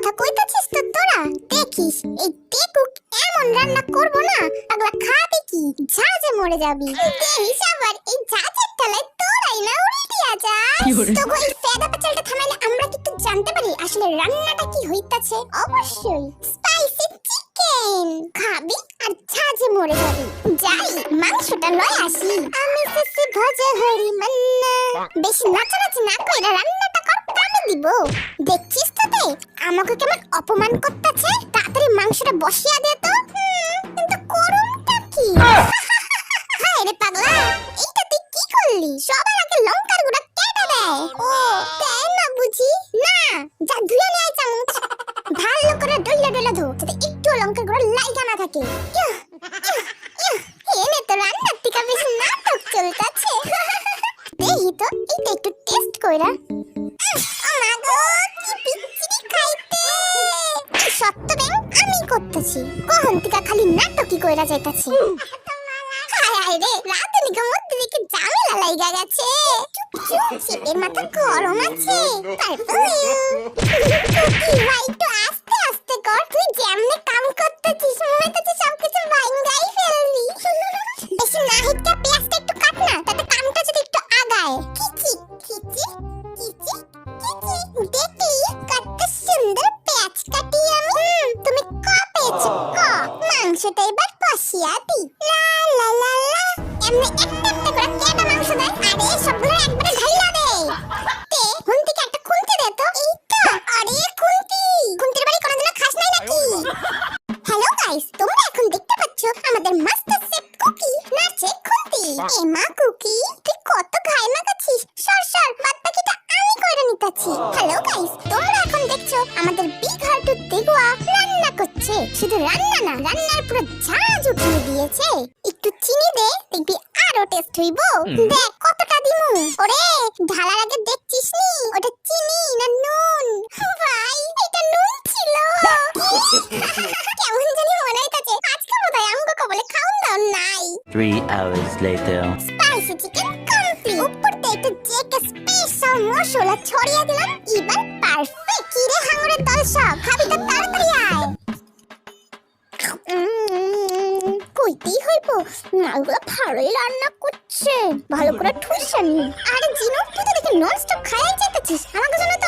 কথা কইতাছিস তো তোরা দেখিস এই টেকুক এমন রান্না করব না পাগলা খাবে কি ঝাঁঝে মরে যাবি দেখিস আবার এই ঝাঁঝের তলায় তোরাই না উল্টিয়া যাস তো এই ফেদা পাচালটা থামাইলে আমরা কিন্তু জানতে পারি আসলে রান্নাটা কি হইতাছে অবশ্যই স্পাইসি চিকেন খাবি আর ঝাঁঝে মরে যাবি যাই মাংসটা লয় আসি আমি সিসি ভজে হরি মান্না বেশি নাচানাচি না কইরা রান্নাটা কর কামে দিব দেখছিস তো তে আমাকে কেমন অপমান করতেছে তাড়াতাড়ি মাংসটা বসিয়া দে তো কিন্তু করুমটা কি হায় রে পাগলা এইটা তুই কি করলি সবার আগে লঙ্কার গুঁড়া কেটে দেয় ও তাই না বুঝি না যা ধুয়ে নিয়ে আয় চামচ ভালো করে ডলে ডলে ধো যাতে একটু লঙ্কার গুঁড়া লাইগা না থাকে এনে তো রান্নার থেকে বেশি নাটক চলতেছে দেখি তো এইটা একটু টেস্ট কইরা আমাগো কি পিচ্চিরি খাইতে সত্য ব্যাং আমি করতেছি কখন থেকে খালি নাটকই কইরা যাইতাছি হায় হায় রে রাতের মধ্যে দেখে ঝামেলা লাইগা গেছে চিপের মাথা গরম আছে তারপরে কুকি ভাই একটু আস্তে আস্তে কর তুই যেমনে কাম করতেছিস মনে হচ্ছে সবকিছু ভাঙ্গাই ফেলবি বেশি না হিটটা পেঁয়াজটা একটু কাট না তাতে কামটা যদি একটু আগায় কিচি কিচি কিচি কিচি দেখি কত সুন্দর পেঁয়াজ কাটি আমি তুমি ক পেয়েছো ক মাংসটা এবার কষিয়া দি লা লা লা লা এমনি একটা একটা করে কেটে মাংস দেয় আরে সবগুলো একবারে ঢাইলা দে তে খুন্তি একটা খুন্তি দে তো এই তো আরে খুন্তির বাড়ি কোনদিন খাস নাই নাকি হ্যালো গাইস তোমরা এখন দেখতে পাচ্ছ আমাদের মাস্টার শেফ কুকি নাচে খুন্তি এ মা কুকি তুই কত ঘাই মাখাচ্ছিস সর সর বাদ বাকিটা আমি কইরা নিতাছি হ্যালো গাইস তোমরা এখন দেখছো আমাদের বিগ হার্ট দেগুয়া রান্না করছে শুধু রান্না না রান্নার পুরো ঝাঁজ উঠিয়ে দিয়েছে একটু চিনি দে দেখবি আরো টেস্ট হইব দেখ কতটা দিমু ওরে ঢালার আগে দেখছিস নি ওটা চিনি না নুন ভাই এটা নুন ছিল কেমন জানি মনে হইতাছে আজকে বোধহয় আমগো কবলে খাওন দাওন নাই 3 hours later. Spicy chicken complete উপর থেকে একটু জেকে স্পেশাল মশলা ছড়িয়ে দিলাম এবার পারফেক্ট কি রে হাঙ্গরের দল সব খাবি তো তাড়াতাড়ি আয় কইতেই হইব মালগুলো ভালোই রান্না করছে ভালো করে ঠুসে নি আরে জিনু তুই তো দেখি নন স্টপ খাইয়াই যেতেছিস আমাকে জন্য তো